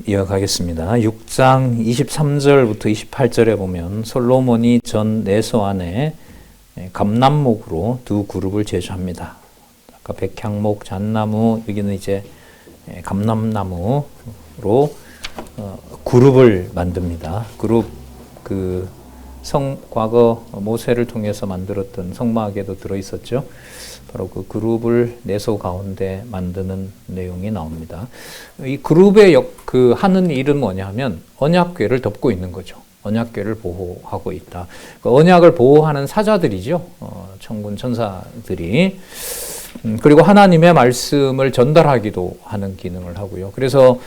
이어가겠습니다. 6장 23절부터 28절에 보면 솔로몬이 전 내소 안에 감람목으로 두 그룹을 제조합니다. 아까 백향목, 잣나무, 여기는 이제 감람나무로 그룹을 만듭니다. 그룹 과거 모세를 통해서 만들었던 성막에도 들어있었죠. 바로 그 그룹을 내소 가운데 만드는 내용이 나옵니다. 이 그룹의 하는 일은 뭐냐면 언약궤를 덮고 있는 거죠. 언약궤를 보호하고 있다. 그 언약을 보호하는 사자들이죠. 천군 천사들이. 그리고 하나님의 말씀을 전달하기도 하는 기능을 하고요. 그래서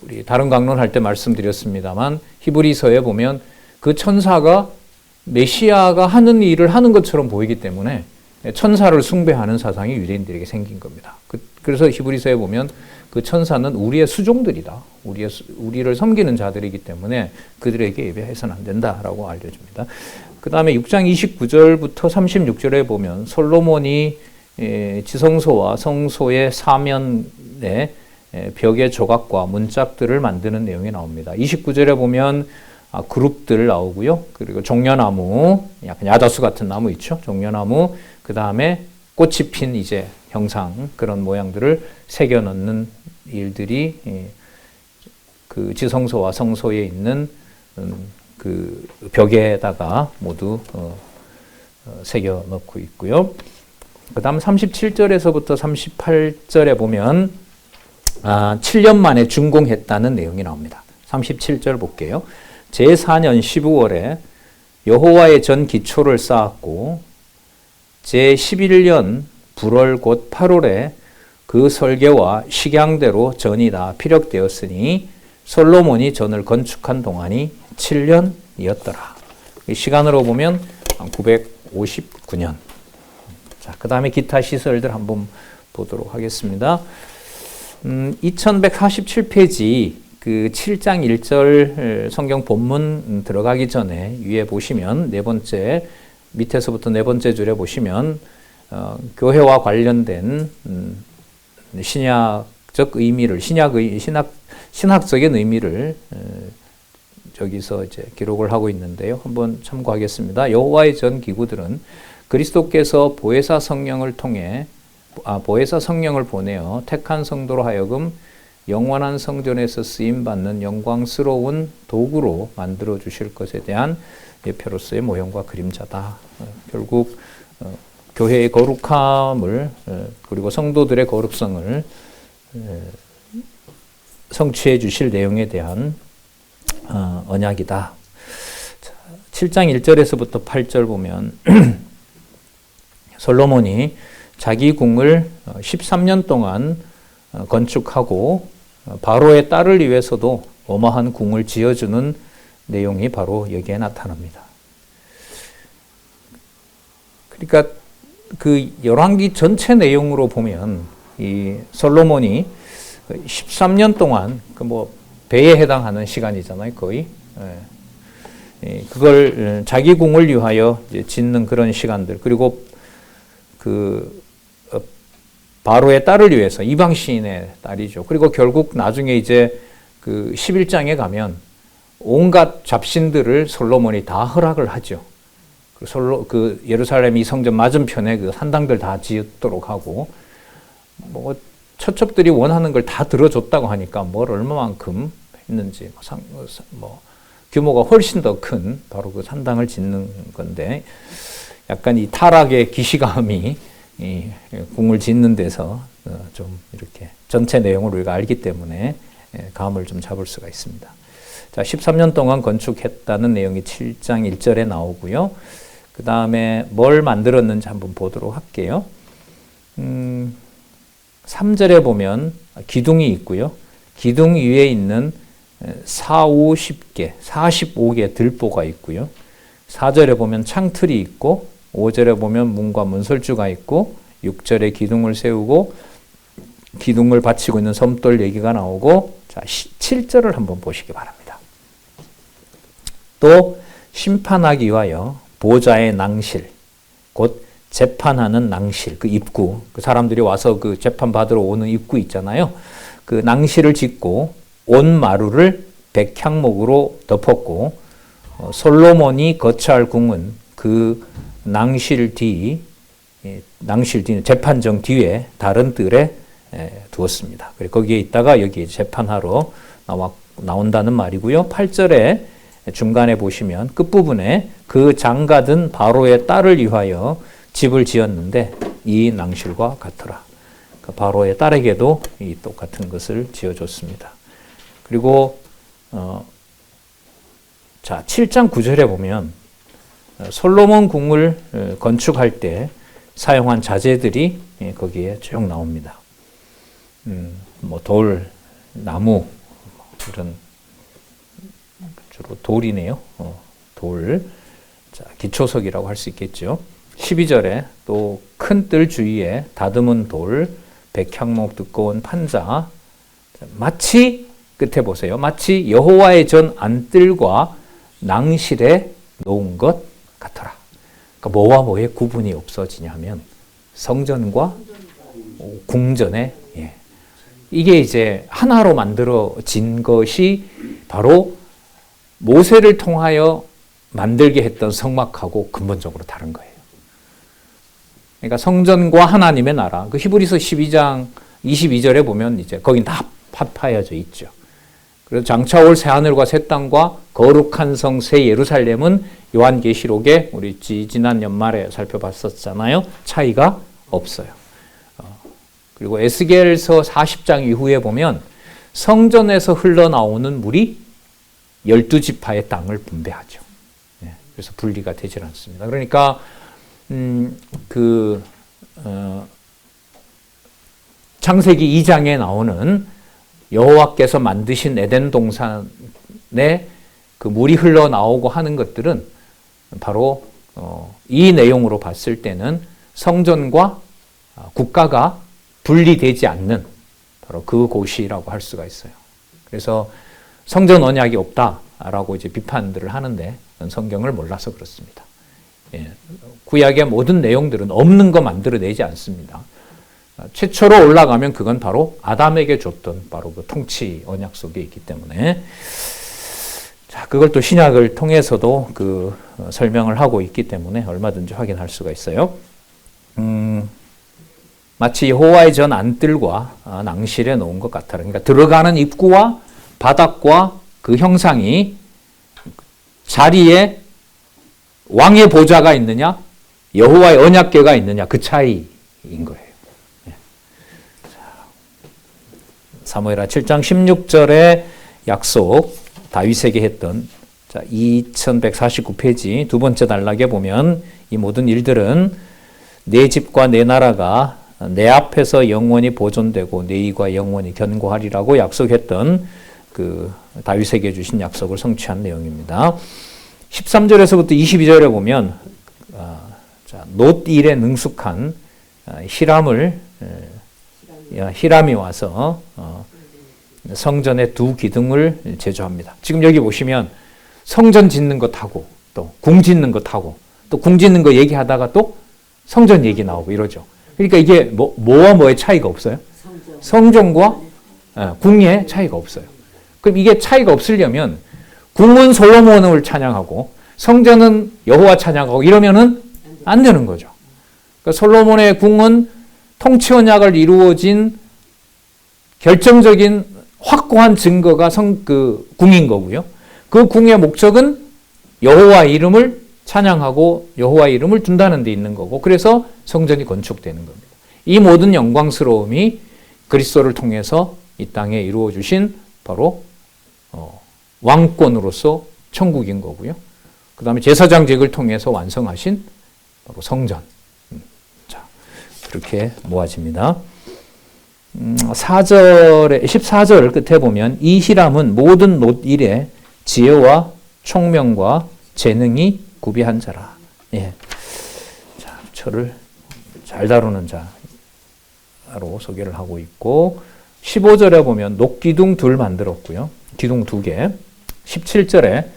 우리 다른 강론할 때 말씀드렸습니다만 히브리서에 보면 그 천사가 메시아가 하는 일을 하는 것처럼 보이기 때문에 천사를 숭배하는 사상이 유대인들에게 생긴 겁니다. 그래서 히브리서에 보면 그 천사는 우리의 수종들이다. 우리를 섬기는 자들이기 때문에 그들에게 예배해서는 안 된다라고 알려줍니다. 그 다음에 6장 29절부터 36절에 보면 솔로몬이 지성소와 성소의 사면에 벽의 조각과 문짝들을 만드는 내용이 나옵니다. 29절에 보면 그룹들 나오고요. 그리고 종려나무, 약간 야자수 같은 나무 있죠. 종려나무, 그 다음에 꽃이 핀 이제 형상, 그런 모양들을 새겨 넣는 일들이 그 지성소와 성소에 있는 그 벽에다가 모두 새겨 넣고 있고요. 그 다음 37절에서부터 38절에 보면 7년 만에 준공했다는 내용이 나옵니다. 37절 볼게요. 제4년 12월에 여호와의 전 기초를 쌓았고 제11년 불월 곧 8월에 그 설계와 식양대로 전이 다 피력되었으니 솔로몬이 전을 건축한 동안이 7년이었더라. 시간으로 보면 959년. 자, 그 다음에 기타 시설들 한번 보도록 하겠습니다. 2147페이지 그 7장 1절 성경 본문 들어가기 전에 위에 보시면 네 번째 밑에서부터 네 번째 줄에 보시면 교회와 관련된 신약적 의미를 신학적인 의미를 저기서 이제 기록을 하고 있는데요. 한번 참고하겠습니다. 여호와의 전 기구들은 그리스도께서 보혜사 성령을 보내어 택한 성도로 하여금 영원한 성전에서 쓰임받는 영광스러운 도구로 만들어 주실 것에 대한 예표로서의 모형과 그림자다. 결국 교회의 거룩함을 그리고 성도들의 거룩성을 성취해 주실 내용에 대한 언약이다. 7장 1절에서부터 8절 보면 솔로몬이 자기 궁을 13년 동안 건축하고 바로의 딸을 위해서도 어마한 궁을 지어주는 내용이 바로 여기에 나타납니다. 그러니까 그 열왕기 전체 내용으로 보면 이 솔로몬이 13년 동안 배에 해당하는 시간이잖아요, 거의. 그걸 자기 궁을 위하여 짓는 그런 시간들, 그리고 그 바로의 딸을 위해서, 이방 시인의 딸이죠. 그리고 결국 나중에 이제 그 11장에 가면 온갖 잡신들을 솔로몬이 다 허락을 하죠. 그 예루살렘 이 성전 맞은편에 그 산당들 다 지었도록 하고, 처첩들이 원하는 걸 다 들어줬다고 하니까 뭘 얼마만큼 했는지, 규모가 훨씬 더 큰 바로 그 산당을 짓는 건데, 약간 이 타락의 기시감이 이 궁을 짓는 데서 좀 이렇게 전체 내용을 우리가 알기 때문에 감을 좀 잡을 수가 있습니다. 자, 13년 동안 건축했다는 내용이 7장 1절에 나오고요. 그 다음에 뭘 만들었는지 한번 보도록 할게요. 3절에 보면 기둥이 있고요. 기둥 위에 있는 45개 들보가 있고요. 4절에 보면 창틀이 있고 5절에 보면 문과 문설주가 있고 6절에 기둥을 세우고 기둥을 받치고 있는 섬돌 얘기가 나오고, 자, 7절을 한번 보시기 바랍니다. 또 심판하기 위하여 보좌의 낭실, 곧 재판하는 낭실, 그 입구, 그 사람들이 와서 그 재판 받으러 오는 입구 있잖아요. 그 낭실을 짓고 온 마루를 백향목으로 덮었고 솔로몬이 거처할 궁은 그 낭실 뒤 재판정 뒤에 다른 뜰에 두었습니다. 그리고 거기에 있다가 여기 재판하러 나온다는 말이고요. 8절에 중간에 보시면 끝부분에 그 장가든 바로의 딸을 위하여 집을 지었는데 이 낭실과 같더라. 그 바로의 딸에게도 이 똑같은 것을 지어줬습니다. 그리고 자 7장 9절에 보면 솔로몬 궁을 건축할 때 사용한 자재들이 거기에 쭉 나옵니다. 뭐 돌, 나무 이런 주로 돌이네요. 돌. 자, 기초석이라고 할 수 있겠죠. 12절에 또 큰 뜰 주위에 다듬은 돌, 백향목 두꺼운 판자. 마치 끝에 보세요. 마치 여호와의 전 안뜰과 낭실에 놓은 것 같더라. 그러니까 뭐와 뭐의 구분이 없어지냐 하면 성전과 궁전의 이게 이제 하나로 만들어진 것이 바로 모세를 통하여 만들게 했던 성막하고 근본적으로 다른 거예요. 그러니까 성전과 하나님의 나라, 그 히브리서 12장 22절에 보면 이제 거긴 다 파여져 있죠. 그래서 장차 올 새하늘과 새 땅과 거룩한 성 새 예루살렘은 요한계시록에 우리 지난 연말에 살펴봤었잖아요. 차이가 없어요. 그리고 에스겔서 40장 이후에 보면 성전에서 흘러나오는 물이 12지파의 땅을 분배하죠. 그래서 분리가 되질 않습니다. 그러니까 창세기 2장에 나오는 여호와께서 만드신 에덴 동산에 그 물이 흘러나오고 하는 것들은 바로 이 내용으로 봤을 때는 성전과 국가가 분리되지 않는 바로 그 곳이라고 할 수가 있어요. 그래서 성전 언약이 없다라고 이제 비판들을 하는데 성경을 몰라서 그렇습니다. 구약의 모든 내용들은 없는 거 만들어내지 않습니다. 최초로 올라가면 그건 바로 아담에게 줬던 바로 그 통치 언약 속에 있기 때문에 자, 그걸 또 신약을 통해서도 그 설명을 하고 있기 때문에 얼마든지 확인할 수가 있어요. 마치 여호와의 전 안뜰과 낭실에 놓은 것 같아. 그러니까 들어가는 입구와 바닥과 그 형상이 자리에 왕의 보좌가 있느냐, 여호와의 언약궤가 있느냐 그 차이인 거예요. 사무엘하 7장 16절의 약속, 다윗에게 했던 2149페이지 두 번째 단락에 보면 이 모든 일들은 내 집과 내 나라가 내 앞에서 영원히 보존되고 내 의가 영원히 견고하리라고 약속했던 그 다윗에게 주신 약속을 성취한 내용입니다. 13절에서부터 22절에 보면 놋일에 능숙한 히람이 와서 성전의 두 기둥을 제조합니다. 지금 여기 보시면 성전 짓는 것하고 또 궁 짓는 것하고 또 궁 짓는 거 얘기하다가 또 성전 얘기 나오고 이러죠. 그러니까 이게 뭐와 뭐의 차이가 없어요? 성전과 궁의 차이가 없어요. 그럼 이게 차이가 없으려면 궁은 솔로몬을 찬양하고 성전은 여호와 찬양하고 이러면은 안 되는 거죠. 그러니까 솔로몬의 궁은 통치 언약을 이루어진 결정적인 확고한 증거가 궁인 거고요. 그 궁의 목적은 여호와 이름을 찬양하고 여호와 이름을 둔다는 데 있는 거고 그래서 성전이 건축되는 겁니다. 이 모든 영광스러움이 그리스도를 통해서 이 땅에 이루어 주신 바로 왕권으로서 천국인 거고요. 그 다음에 제사장직을 통해서 완성하신 바로 성전. 자, 그렇게 모아집니다. 14절 끝에 보면 이 히람은 모든 놋일에 지혜와 총명과 재능이 구비한 자라. 예. 자, 철을 잘 다루는 자로 소개를 하고 있고 15절에 보면 녹기둥 둘 만들었고요. 기둥 2개. 17절에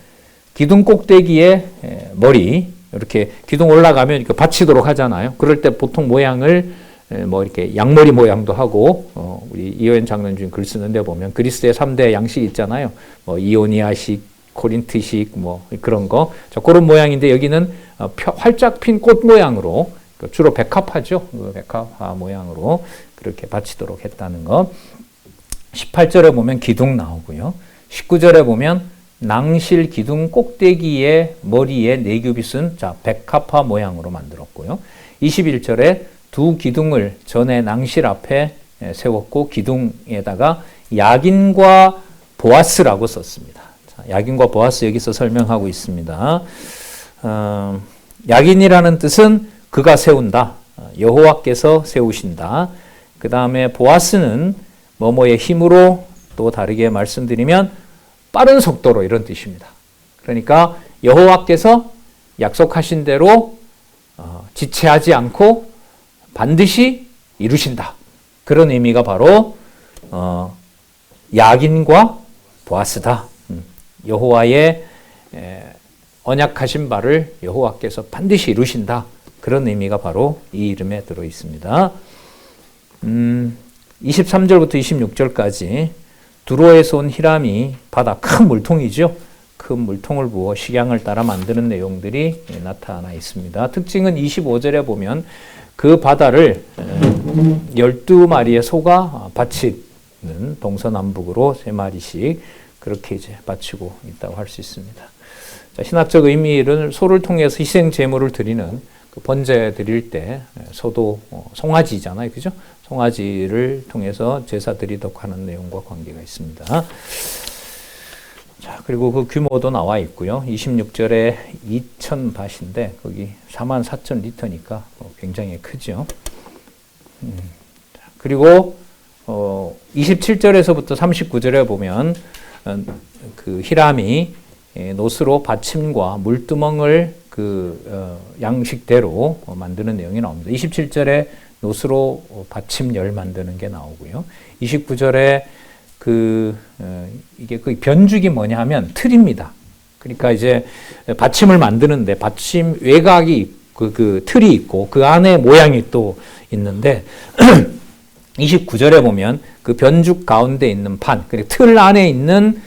기둥 꼭대기에 머리 이렇게 기둥 올라가면 이렇게 받치도록 하잖아요. 그럴 때 보통 모양을 뭐 이렇게 양머리 모양도 하고, 우리 이호연 장로님 글 쓰는데 보면 그리스의 3대 양식 있잖아요. 뭐 이오니아식, 코린트식 뭐 그런 거. 자, 그런 모양인데 여기는 활짝 핀 꽃 모양으로, 주로 백합화죠. 백합화 모양으로 그렇게 바치도록 했다는 거. 18절에 보면 기둥 나오고요. 19절에 보면 낭실 기둥 꼭대기에 머리에 네 규빗은 자 백합화 모양으로 만들었고요. 21절에 두 기둥을 전에 낭실 앞에 세웠고 기둥에다가 야긴과 보아스라고 썼습니다. 자, 야긴과 보아스 여기서 설명하고 있습니다. 야긴이라는 뜻은 그가 세운다. 여호와께서 세우신다. 그 다음에 보아스는 뭐뭐의 힘으로, 또 다르게 말씀드리면 빠른 속도로, 이런 뜻입니다. 그러니까 여호와께서 약속하신 대로 지체하지 않고 반드시 이루신다. 그런 의미가 바로 야긴과 보아스다. 여호와의 언약하신 바를 여호와께서 반드시 이루신다. 그런 의미가 바로 이 이름에 들어 있습니다. 23절부터 26절까지 두로에서 온 히람이 바다 큰 물통이죠. 큰 물통을 부어 식양을 따라 만드는 내용들이 나타나 있습니다. 특징은 25절에 보면 그 바다를 12마리의 소가 바치는, 동서남북으로 3마리씩 그렇게 이제 바치고 있다고 할 수 있습니다. 자, 신학적 의미를 소를 통해서 희생 제물을 드리는, 그 번제 드릴 때 소도 송아지잖아요, 그죠? 송아지를 통해서 제사 드리도록 하는 내용과 관계가 있습니다. 자, 그리고 그 규모도 나와 있고요. 26절에 2,000밭인데 거기 44,000리터니까 굉장히 크죠. 그리고 27절에서부터 39절에 보면 그 히람이 노스로 받침과 물두멍을 양식대로 만드는 내용이 나옵니다. 27절에 노스로 받침열 만드는 게 나오고요. 29절에 이게 그 변죽이 뭐냐 하면 틀입니다. 그러니까 이제 받침을 만드는데 받침 외곽이 그 틀이 있고 그 안에 모양이 또 있는데 29절에 보면 그 변죽 가운데 있는 판, 그러니까 틀 안에 있는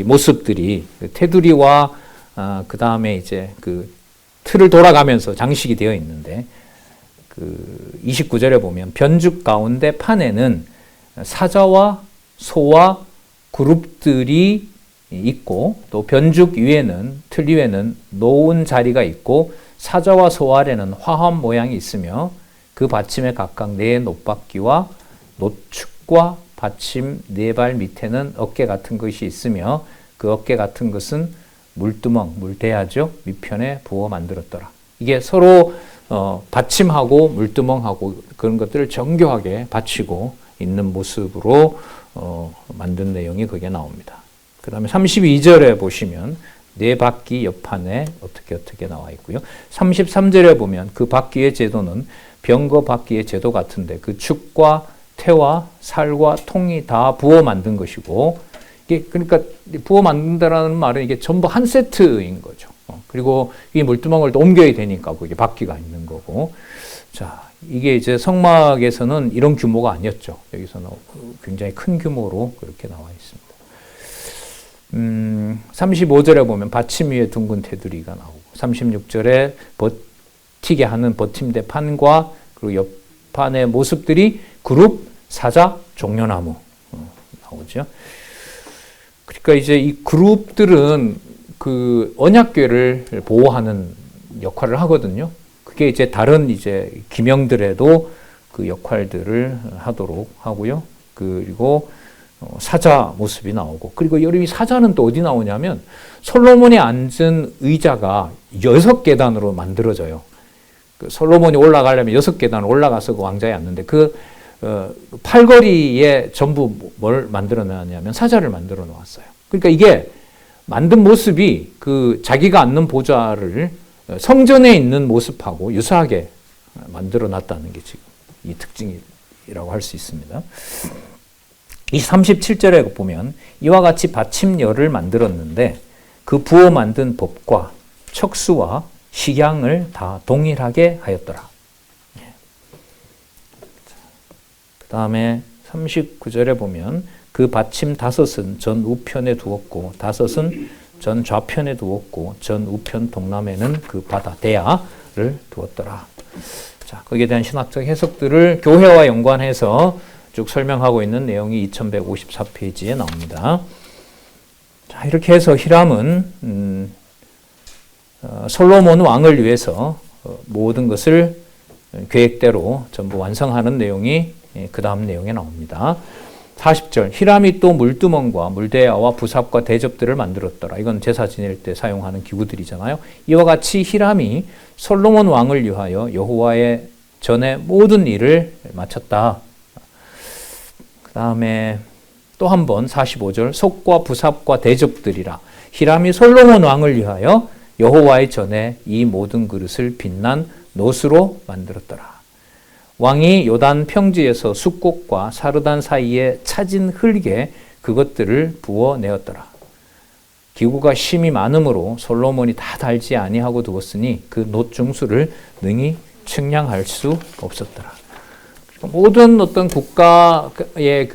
모습들이 테두리와 그 다음에 이제 그 틀을 돌아가면서 장식이 되어 있는데, 29절에 보면 변죽 가운데 판에는 사자와 소와 그룹들이 있고, 또 변죽 위에는, 틀 위에는 놓은 자리가 있고, 사자와 소 아래는 화환 모양이 있으며, 그 받침에 각각 네 놋바퀴와 노축과 받침 네 발 밑에는 어깨 같은 것이 있으며, 그 어깨 같은 것은 물두멍, 물대야죠. 밑편에 부어 만들었더라. 이게 서로 받침하고 물두멍하고 그런 것들을 정교하게 받치고 있는 모습으로 만든 내용이 거기에 나옵니다. 그 다음에 32절에 보시면 네 바퀴 옆판에 어떻게 나와 있고요. 33절에 보면 그 바퀴의 제도는 병거 바퀴의 제도 같은데 그 축과 태와 살과 통이 다 부어 만든 것이고, 이게 그러니까 부어 만든다라는 말은 이게 전부 한 세트인 거죠. 그리고 이 물두멍을 또 옮겨야 되니까 거기 바퀴가 있는 거고. 자, 이게 이제 성막에서는 이런 규모가 아니었죠. 여기서는 굉장히 큰 규모로 그렇게 나와 있습니다. 35절에 보면 받침 위에 둥근 테두리가 나오고, 36절에 버티게 하는 버팀대 판과 그리고 옆판의 모습들이 그룹, 사자, 종려나무 나오죠. 그러니까 이제 이 그룹들은 그 언약궤를 보호하는 역할을 하거든요. 그게 이제 다른 이제 기명들에도 그 역할들을 하도록 하고요. 그리고 사자 모습이 나오고, 그리고 여기 사자는 또 어디 나오냐면 솔로몬이 앉은 의자가 6계단으로 만들어져요. 그 솔로몬이 올라가려면 6계단 올라가서 그 왕자에 앉는데 팔걸이에 전부 뭘 만들어 놨냐면 사자를 만들어 놓았어요. 그러니까 이게 만든 모습이 그 자기가 앉는 보좌를 성전에 있는 모습하고 유사하게 만들어 놨다는 게 지금 이 특징이라고 할 수 있습니다. 이 37절에 보면 이와 같이 받침열을 만들었는데 그 부어 만든 법과 척수와 식양을 다 동일하게 하였더라. 다음에 39절에 보면 그 받침 5은 전 우편에 두었고 5은 전 좌편에 두었고 전 우편 동남에는 그 바다 대야를 두었더라. 자, 거기에 대한 신학적 해석들을 교회와 연관해서 쭉 설명하고 있는 내용이 2154페이지에 나옵니다. 자, 이렇게 해서 히람은 솔로몬 왕을 위해서 모든 것을 계획대로 전부 완성하는 내용이 그 다음 내용에 나옵니다. 40절 히람이 또 물두멍과 물대야와 부삽과 대접들을 만들었더라. 이건 제사 지낼 때 사용하는 기구들이잖아요. 이와 같이 히람이 솔로몬 왕을 위하여 여호와의 전에 모든 일을 마쳤다. 그 다음에 또 한 번 45절 속과 부삽과 대접들이라. 히람이 솔로몬 왕을 위하여 여호와의 전에 이 모든 그릇을 빛난 놋으로 만들었더라. 왕이 요단 평지에서 숫꽃과 사르단 사이에 차진 흙에 그것들을 부어내었더라. 기구가 심이 많으므로 솔로몬이 다 달지 아니하고 두었으니 그 놋 중수를 능히 측량할 수 없었더라. 모든 어떤 국가의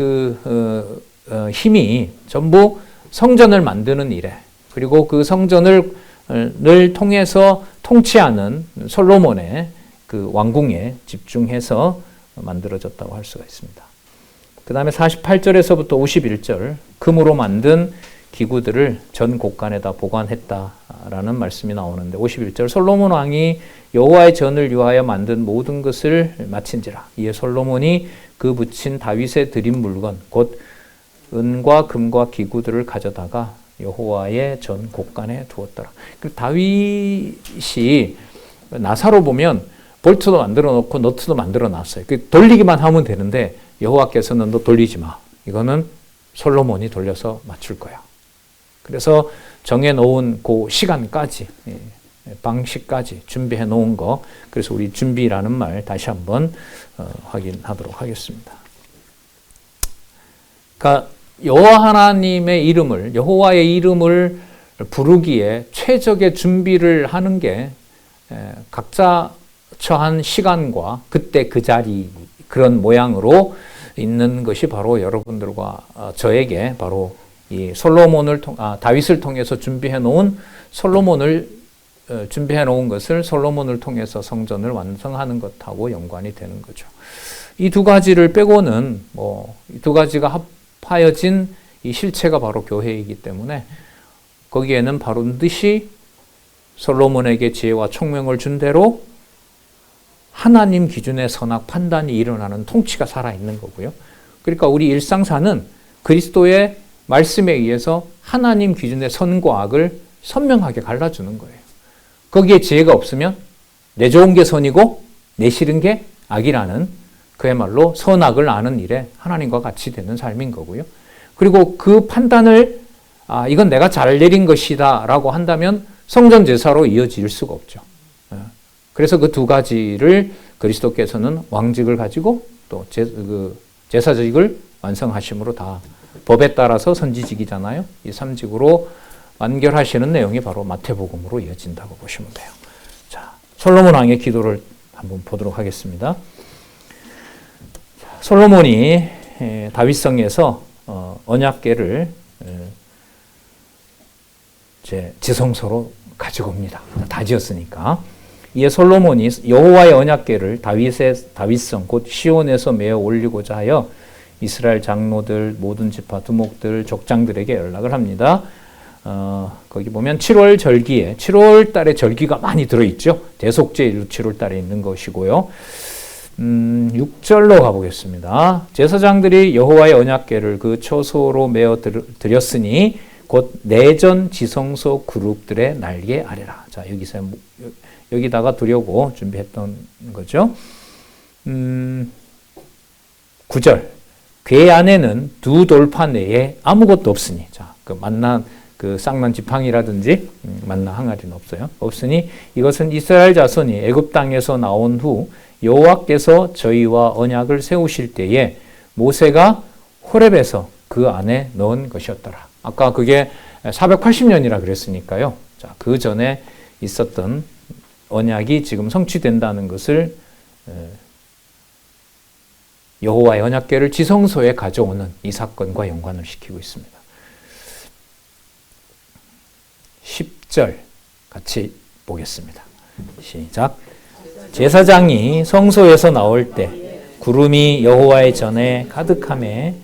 힘이 전부 성전을 만드는 일에, 그리고 그 성전을 통해서 통치하는 솔로몬의 그 왕궁에 집중해서 만들어졌다고 할 수가 있습니다. 그 다음에 48절에서부터 51절 금으로 만든 기구들을 전 곳간에다 보관했다라는 말씀이 나오는데 51절 솔로몬 왕이 여호와의 전을 위하여 만든 모든 것을 마친지라. 이에 솔로몬이 그 붙인 다윗의 드린 물건 곧 은과 금과 기구들을 가져다가 여호와의 전 곳간에 두었더라. 다윗이 나사로 보면 볼트도 만들어 놓고 너트도 만들어 놨어요. 돌리기만 하면 되는데 여호와께서는 너 돌리지 마. 이거는 솔로몬이 돌려서 맞출 거야. 그래서 정해 놓은 그 시간까지, 방식까지 준비해 놓은 거. 그래서 우리 준비라는 말 다시 한번 확인하도록 하겠습니다. 그러니까 여호와 하나님의 이름을, 여호와의 이름을 부르기에 최적의 준비를 하는 게 각자 처한 시간과 그때 그 자리 그런 모양으로 있는 것이 바로 여러분들과 저에게 바로 이 다윗을 통해서 준비해 놓은 준비해 놓은 것을 솔로몬을 통해서 성전을 완성하는 것하고 연관이 되는 거죠. 이 두 가지를 빼고는 이 두 가지가 합하여진 이 실체가 바로 교회이기 때문에 거기에는 반드시 솔로몬에게 지혜와 총명을 준 대로 하나님 기준의 선악 판단이 일어나는 통치가 살아있는 거고요. 그러니까 우리 일상사는 그리스도의 말씀에 의해서 하나님 기준의 선과 악을 선명하게 갈라주는 거예요. 거기에 지혜가 없으면 내 좋은 게 선이고 내 싫은 게 악이라는 그야말로 선악을 아는 일에 하나님과 같이 되는 삶인 거고요. 그리고 그 판단을 이건 내가 잘 내린 것이다 라고 한다면 성전 제사로 이어질 수가 없죠. 그래서 그 두 가지를 그리스도께서는 왕직을 가지고 또 제사직을 완성하심으로 다 법에 따라서 선지직이잖아요. 이 3직으로 완결하시는 내용이 바로 마태복음으로 이어진다고 보시면 돼요. 자, 솔로몬 왕의 기도를 한번 보도록 하겠습니다. 솔로몬이 다윗성에서 언약궤를 지성소로 가지고 옵니다. 다 지었으니까. 이에 솔로몬이 여호와의 언약궤를 다윗성 곧 시온에서 메어 올리고자 하여 이스라엘 장로들, 모든 지파, 두목들, 족장들에게 연락을 합니다. 거기 보면 7월 절기에 7월 달에 절기가 많이 들어있죠. 대속죄일로 7월 달에 있는 것이고요. 6절로 가보겠습니다. 제사장들이 여호와의 언약궤를 그 처소로 메어 드렸으니 곧 내전 지성소 그룹들의 날개 아래라. 자, 여기다가 두려고 준비했던 거죠. 9절. 궤 안에는 두 돌파 내에 아무것도 없으니. 자, 쌍난 지팡이라든지 만나 항아리는 없어요. 없으니 이것은 이스라엘 자손이 애굽 땅에서 나온 후 여호와께서 저희와 언약을 세우실 때에 모세가 호렙에서 그 안에 넣은 것이었더라. 아까 그게 480년이라 그랬으니까요. 자, 그 전에 있었던 언약이 지금 성취된다는 것을 여호와의 언약궤를 지성소에 가져오는 이 사건과 연관을 시키고 있습니다. 10절 같이 보겠습니다. 시작. 제사장이 성소에서 나올 때 구름이 여호와의 전에 가득하매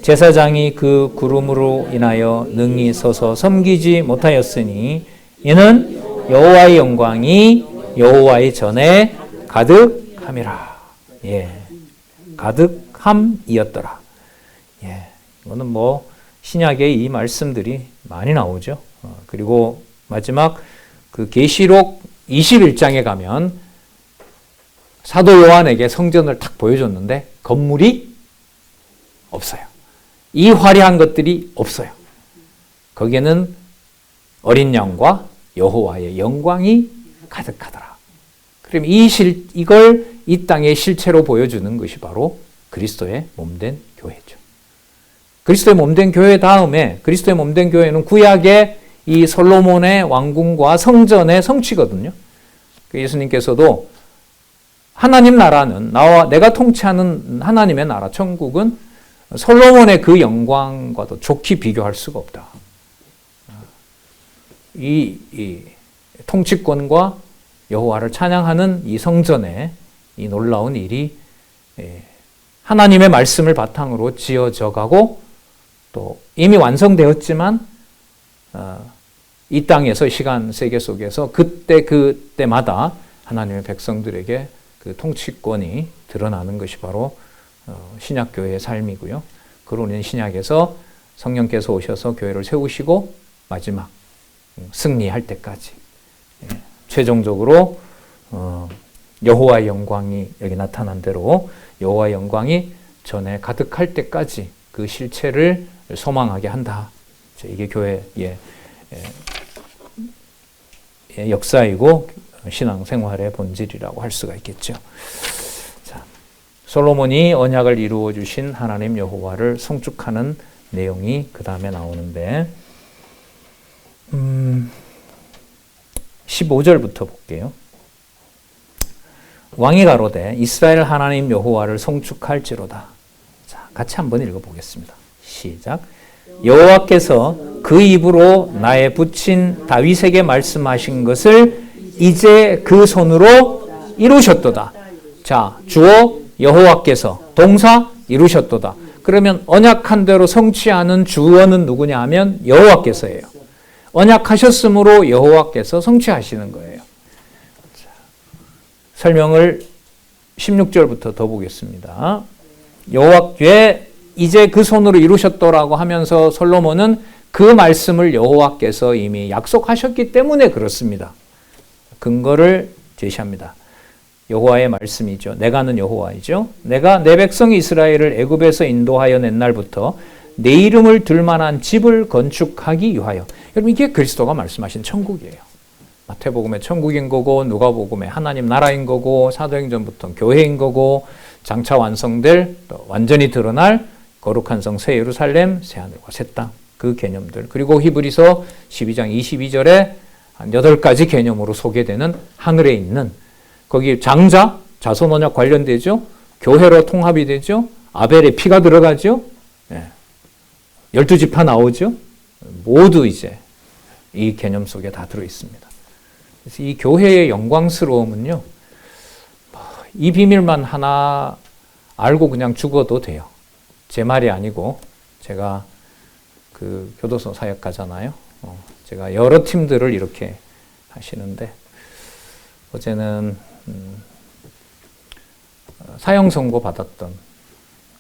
제사장이 그 구름으로 인하여 능히 서서 섬기지 못하였으니 이는 여호와의 영광이 여호와의 전에 가득함이라. 가득함이었더라. 이거는 뭐 신약의 이 말씀들이 많이 나오죠. 그리고 마지막 그 계시록 21장에 가면 사도 요한에게 성전을 탁 보여줬는데 건물이 없어요. 이 화려한 것들이 없어요. 거기에는 어린 양과 여호와의 영광이 가득하더라. 그럼 이걸 이 땅의 실체로 보여주는 것이 바로 그리스도의 몸된 교회죠. 그리스도의 몸된 교회 다음에 그리스도의 몸된 교회는 구약의 이 솔로몬의 왕궁과 성전의 성취거든요. 예수님께서도 하나님 나라는 나와 내가 통치하는 하나님의 나라 천국은 솔로몬의 그 영광과도 좋게 비교할 수가 없다. 이 통치권과 여호와를 찬양하는 이 성전의 이 놀라운 일이 하나님의 말씀을 바탕으로 지어져 가고 또 이미 완성되었지만 이 땅에서 시간 세계 속에서 그때마다 하나님의 백성들에게 그 통치권이 드러나는 것이 바로 신약교회의 삶이고요. 그로 인해 신약에서 성령께서 오셔서 교회를 세우시고 마지막 승리할 때까지 최종적으로 여호와의 영광이 여기 나타난 대로 여호와의 영광이 전에 가득할 때까지 그 실체를 소망하게 한다. 이게 교회의 역사이고 신앙생활의 본질이라고 할 수가 있겠죠. 자, 솔로몬이 언약을 이루어 주신 하나님 여호와를 송축하는 내용이 그 다음에 나오는데 15절부터 볼게요. 왕이 가로되 이스라엘 하나님 여호와를 송축할지로다. 자, 같이 한번 읽어보겠습니다. 시작. 여호와께서 그 입으로 나의 붙인 다윗에게 말씀하신 것을 이제 그 손으로 이루셨도다. 자, 주어 여호와께서 동사 이루셨도다. 그러면 언약한 대로 성취하는 주어는 누구냐 하면 여호와께서예요. 언약하셨으므로 여호와께서 성취하시는 거예요. 자, 설명을 16절부터 더 보겠습니다. 여호와께 이제 그 손으로 이루셨더라고 하면서 솔로몬은 그 말씀을 여호와께서 이미 약속하셨기 때문에 그렇습니다. 근거를 제시합니다. 여호와의 말씀이죠. 내가는 여호와이죠. 내가 내 백성 이스라엘을 애굽에서 인도하여 낸 날부터 내 이름을 둘 만한 집을 건축하기 위하여. 여러분 이게 그리스도가 말씀하신 천국이에요. 마태복음의 천국인 거고 누가복음의 하나님 나라인 거고 사도행전부터는 교회인 거고 장차 완성될 또 완전히 드러날 거룩한 성 새 예루살렘 새 하늘과 새 땅 그 개념들 그리고 히브리서 12장 22절에 한 8가지 개념으로 소개되는 하늘에 있는 거기 장자 자손 언약 관련되죠. 교회로 통합이 되죠. 아벨의 피가 들어가죠. 12지파 나오죠. 모두 이제 이 개념 속에 다 들어 있습니다. 그래서 이 교회의 영광스러움은요. 이 비밀만 하나 알고 그냥 죽어도 돼요. 제 말이 아니고 제가 그 교도소 사역가잖아요. 제가 여러 팀들을 이렇게 하시는데 어제는 사형 선고 받았던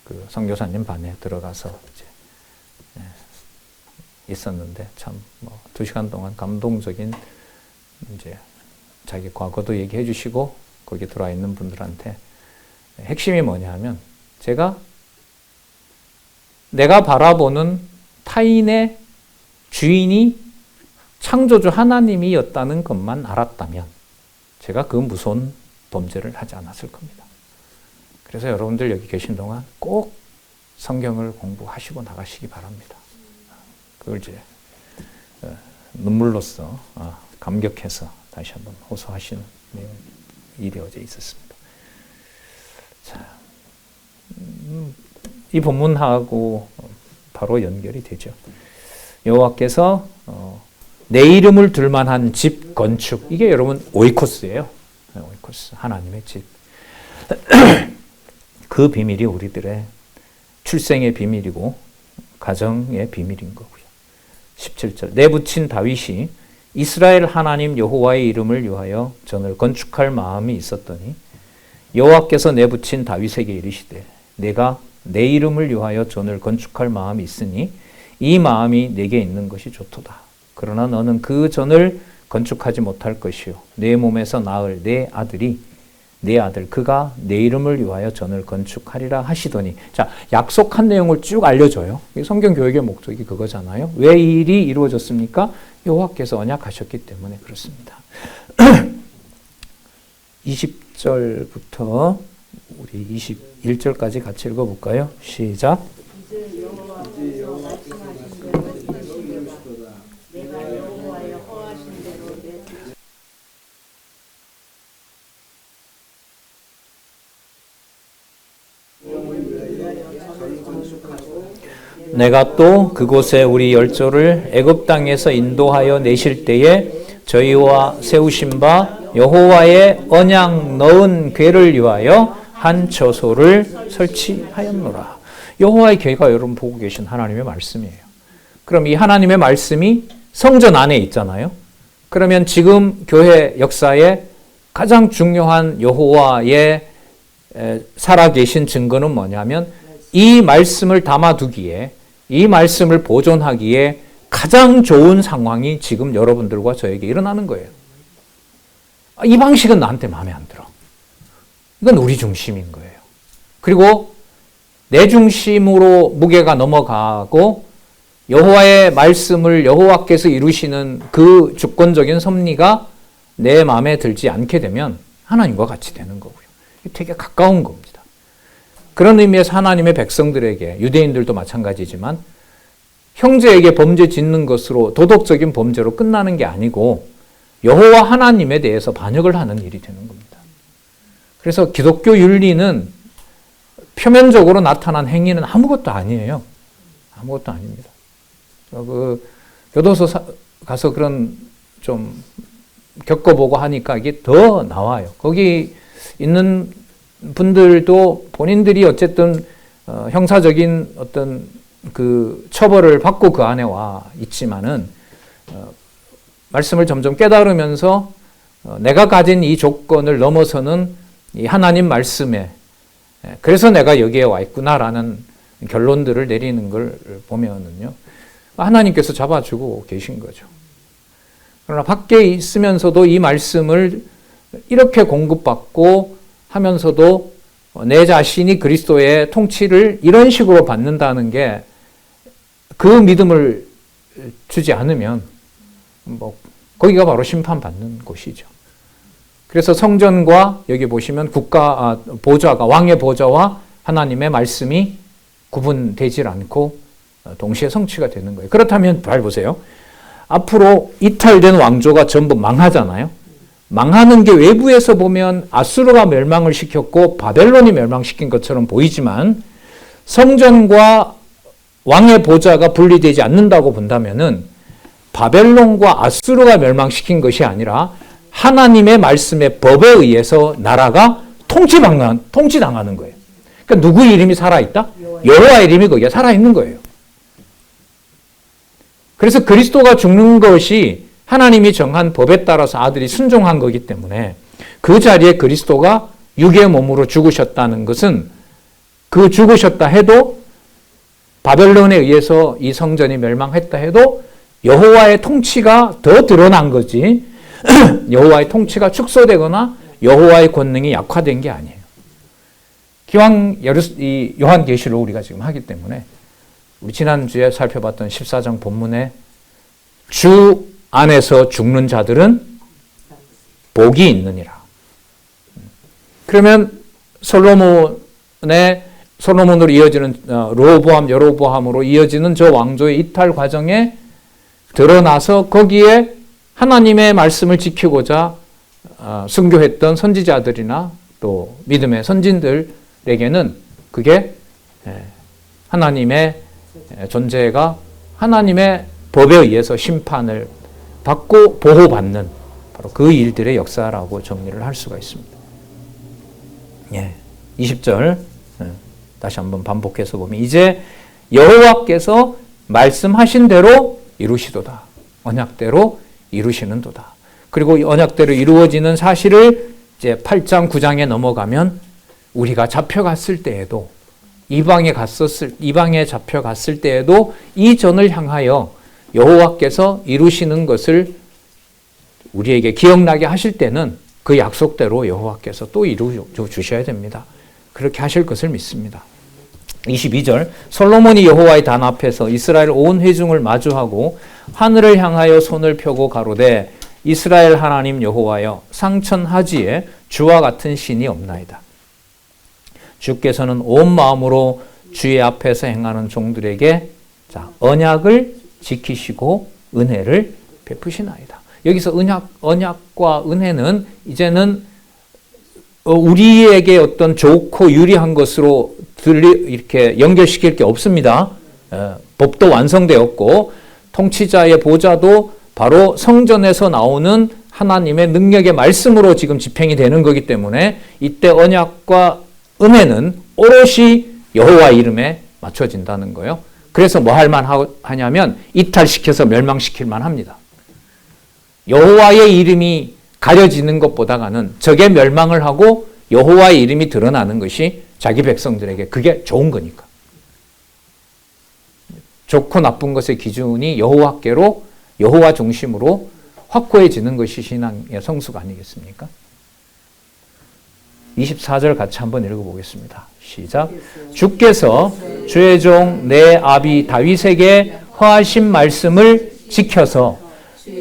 그 선교사님 반에 들어가서 이제 있었는데 참 뭐 2시간 동안 감동적인 이제 자기 과거도 얘기해 주시고 거기 들어와 있는 분들한테 핵심이 뭐냐 하면 내가 바라보는 타인의 주인이 창조주 하나님이었다는 것만 알았다면 제가 그 무서운 범죄를 하지 않았을 겁니다. 그래서 여러분들 여기 계신 동안 꼭 성경을 공부하시고 나가시기 바랍니다. 그걸 이제 눈물로써 감격해서 다시 한번 호소하시는 일이 어제 있었습니다. 자, 이 본문하고 바로 연결이 되죠. 여호와께서 내 이름을 둘 만한 집 건축, 이게 여러분 오이코스예요. 오이코스, 하나님의 집. 그 비밀이 우리들의 출생의 비밀이고 가정의 비밀인 거고요. 17절, 내부친 다윗이 이스라엘 하나님 여호와의 이름을 위하여 전을 건축할 마음이 있었더니 여호와께서 내부친 다윗에게 이르시되 내가 내 이름을 위하여 전을 건축할 마음이 있으니 이 마음이 내게 있는 것이 좋도다. 그러나 너는 그 전을 건축하지 못할 것이요 내 몸에서 낳을 내 아들 그가 내 이름을 위하여 전을 건축하리라 하시더니, 자, 약속한 내용을 쭉 알려줘요. 성경 교육의 목적이 그거잖아요. 왜 이 일이 이루어졌습니까? 여호와께서 언약하셨기 때문에 그렇습니다. 20절부터 우리 21절까지 같이 읽어볼까요? 시작. 내가 또 그곳에 우리 열조를 애굽 땅에서 인도하여 내실 때에 저희와 세우신 바 여호와의 언약 넣은 궤를 위하여 한 처소를 설치하였노라. 여호와의 궤가 여러분 보고 계신 하나님의 말씀이에요. 그럼 이 하나님의 말씀이 성전 안에 있잖아요. 그러면 지금 교회 역사에 가장 중요한 여호와의 살아계신 증거는 뭐냐면 이 말씀을 담아두기에, 이 말씀을 보존하기에 가장 좋은 상황이 지금 여러분들과 저에게 일어나는 거예요. 이 방식은 나한테 마음에 안 들어. 이건 우리 중심인 거예요. 그리고 내 중심으로 무게가 넘어가고 여호와의 말씀을 여호와께서 이루시는 그 주권적인 섭리가 내 마음에 들지 않게 되면 하나님과 같이 되는 거고요. 되게 가까운 겁니다. 그런 의미에서 하나님의 백성들에게, 유대인들도 마찬가지지만 형제에게 범죄 짓는 것으로 도덕적인 범죄로 끝나는 게 아니고 여호와 하나님에 대해서 반역을 하는 일이 되는 겁니다. 그래서 기독교 윤리는 표면적으로 나타난 행위는 아무것도 아니에요. 아무것도 아닙니다. 그 교도소 가서 그런 좀 겪어보고 하니까 이게 더 나와요. 거기 있는 분들도 본인들이 어쨌든 형사적인 어떤 그 처벌을 받고 그 안에 와 있지만은 말씀을 점점 깨달으면서 내가 가진 이 조건을 넘어서는 이 하나님 말씀에, 그래서 내가 여기에 와 있구나라는 결론들을 내리는 걸 보면은요, 하나님께서 잡아주고 계신 거죠. 그러나 밖에 있으면서도 이 말씀을 이렇게 공급받고 하면서도 내 자신이 그리스도의 통치를 이런 식으로 받는다는 게 그 믿음을 주지 않으면 거기가 바로 심판받는 곳이죠. 그래서 성전과 여기 보시면 보좌가, 왕의 보좌와 하나님의 말씀이 구분되질 않고 동시에 성취가 되는 거예요. 그렇다면 잘 보세요. 앞으로 이탈된 왕조가 전부 망하잖아요. 망하는 게 외부에서 보면 아수르가 멸망을 시켰고 바벨론이 멸망시킨 것처럼 보이지만 성전과 왕의 보좌가 분리되지 않는다고 본다면은 바벨론과 아수르가 멸망시킨 것이 아니라 하나님의 말씀의 법에 의해서 나라가 통치당하는 거예요. 그러니까 누구 이름이 살아있다? 여호와의 이름이 거기에 살아있는 거예요. 그래서 그리스도가 죽는 것이 하나님이 정한 법에 따라서 아들이 순종한 거기 때문에 그 자리에 그리스도가 육의 몸으로 죽으셨다는 것은 그 죽으셨다 해도 바벨론에 의해서 이 성전이 멸망했다 해도 여호와의 통치가 더 드러난 거지 여호와의 통치가 축소되거나 여호와의 권능이 약화된 게 아니에요. 기왕 이 요한계시록 우리가 지금 하기 때문에 우리 지난주에 살펴봤던 14장 본문에 주 안에서 죽는 자들은 복이 있느니라. 그러면 솔로몬으로 이어지는 여로보암으로 이어지는 저 왕조의 이탈 과정에 드러나서 거기에 하나님의 말씀을 지키고자 순교했던 선지자들이나 또 믿음의 선진들에게는 그게 하나님의 존재가 하나님의 법에 의해서 심판을 받고 보호받는 바로 그 일들의 역사라고 정리를 할 수가 있습니다. 20절 다시 한번 반복해서 보면 이제 여호와께서 말씀하신 대로 이루시도다. 언약대로 이루시는도다. 그리고 이 언약대로 이루어지는 사실을 이제 8장 9장에 넘어가면 우리가 잡혀갔을 때에도 이방에 잡혀갔을 때에도 이 전을 향하여 여호와께서 이루시는 것을 우리에게 기억나게 하실 때는 그 약속대로 여호와께서 또 이루어 주셔야 됩니다. 그렇게 하실 것을 믿습니다. 22절 솔로몬이 여호와의 단 앞에서 이스라엘 온 회중을 마주하고 하늘을 향하여 손을 펴고 가로되 이스라엘 하나님 여호와여 상천하지에 주와 같은 신이 없나이다. 주께서는 온 마음으로 주의 앞에서 행하는 종들에게 언약을 지키시고 은혜를 베푸시나이다. 여기서 언약과 은혜는 이제는 우리에게 어떤 좋고 유리한 것으로 이렇게 연결시킬 게 없습니다. 법도 완성되었고 통치자의 보좌도 바로 성전에서 나오는 하나님의 능력의 말씀으로 지금 집행이 되는 거기 때문에 이때 언약과 은혜는 오롯이 여호와 이름에 맞춰진다는 거예요. 그래서 뭐 할 만하냐면 이탈시켜서 멸망시킬 만합니다. 여호와의 이름이 가려지는 것보다는 적의 멸망을 하고 여호와의 이름이 드러나는 것이 자기 백성들에게 그게 좋은 거니까. 좋고 나쁜 것의 기준이 여호와께로 여호와 중심으로 확고해지는 것이 신앙의 성수가 아니겠습니까? 24절 같이 한번 읽어보겠습니다. 시작. 주께서 주의 종 내 아비 다윗에게 허하신 말씀을 지켜서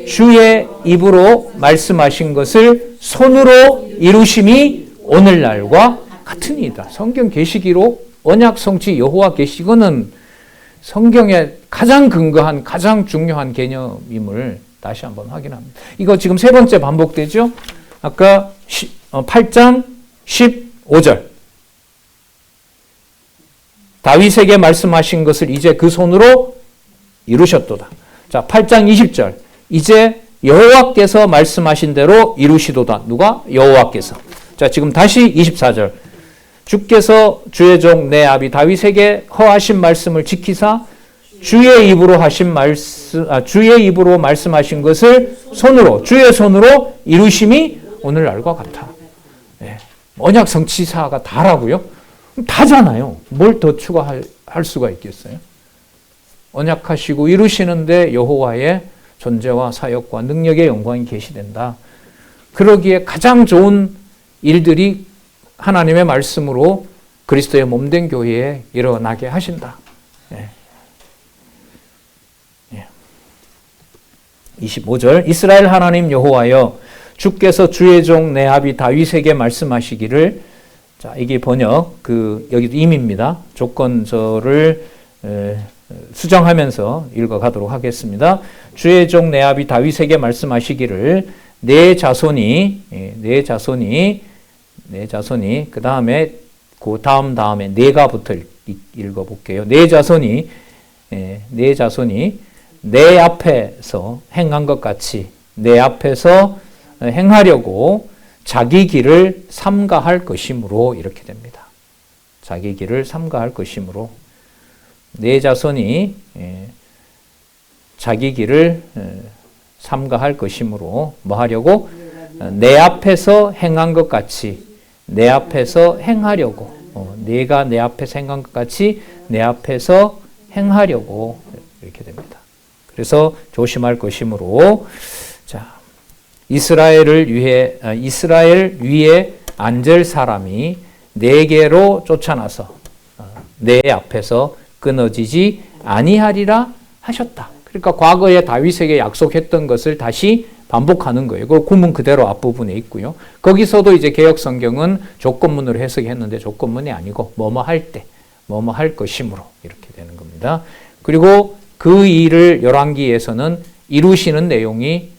주의 입으로 말씀하신 것을 손으로 이루심이 오늘날과 같으니이다. 성경 계시기로 언약 성취 여호와 계시고는 성경의 가장 근거한 가장 중요한 개념임을 다시 한번 확인합니다. 이거 지금 세 번째 반복되죠? 아까 8장 15절 다윗에게 말씀하신 것을 이제 그 손으로 이루셨도다. 자, 8장 20절 이제 여호와께서 말씀하신 대로 이루시도다. 누가? 여호와께서. 자, 지금 다시 24절 주께서 주의 종 내 아비 다윗에게 허하신 말씀을 지키사 주의 입으로 말씀하신 것을 주의 손으로 이루심이 오늘날과 같아. 네. 언약 성취사가 다라고요? 다잖아요. 뭘 더 추가할 수가 있겠어요? 언약하시고 이루시는데 여호와의 존재와 사역과 능력의 영광이 계시된다. 그러기에 가장 좋은 일들이 하나님의 말씀으로 그리스도의 몸된 교회에 일어나게 하신다. 25절 이스라엘 하나님 여호와여 주께서 주의 종 내 아비 다윗에게 말씀하시기를 자 이게 번역 여기도 임입니다. 조건절을 수정하면서 읽어가도록 하겠습니다. 주의 종 내 아비 다윗에게 말씀하시기를 내 자손이 그 다음에 내가 붙어 읽어볼게요. 내 자손이 내 앞에서 행한 것 같이 내 앞에서 행하려고 자기 길을 삼가할 것이므로 이렇게 됩니다. 자기 길을 삼가할 것이므로 내 자손이 자기 길을 삼가할 것이므로 뭐 하려고? 내 앞에서 행한 것 같이 내 앞에서 행하려고 내가 내 앞에서 행한 것 같이 내 앞에서 행하려고 이렇게 됩니다. 그래서 조심할 것이므로 자 이스라엘 위에 앉을 사람이 내게로 쫓아나서 내 앞에서 끊어지지 아니하리라 하셨다. 그러니까 과거에 다윗에게 약속했던 것을 다시 반복하는 거예요. 그 구문 그대로 앞부분에 있고요. 거기서도 이제 개역 성경은 조건문으로 해석했는데 조건문이 아니고 뭐뭐 할 때, 뭐뭐 할 것이므로 이렇게 되는 겁니다. 그리고 그 일을 열왕기에서는 이루시는 내용이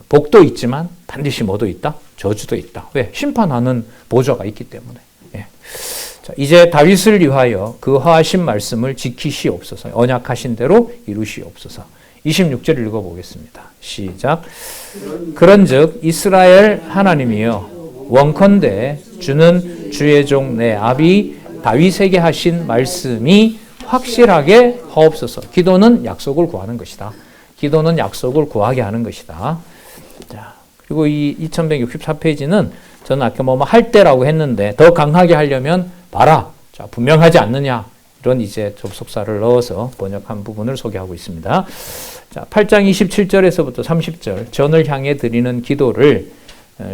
복도 있지만 반드시 뭐도 있다? 저주도 있다. 왜? 심판하는 보좌가 있기 때문에. 예. 자, 자, 이제 다윗을 위하여 그 허하신 말씀을 지키시옵소서. 언약하신 대로 이루시옵소서. 26절 읽어보겠습니다. 시작. 그런즉 이스라엘 하나님이여 원컨대 주는 주의 종 내 아비 다윗에게 하신 말씀이 확실하게 하옵소서. 기도는 약속을 구하는 것이다. 기도는 약속을 구하게 하는 것이다. 자, 그리고 이 2164페이지는 저는 아까 뭐 할 때라고 했는데 더 강하게 하려면 봐라. 자, 분명하지 않느냐. 이런 이제 접속사를 넣어서 번역한 부분을 소개하고 있습니다. 자, 8장 27절에서부터 30절 전을 향해 드리는 기도를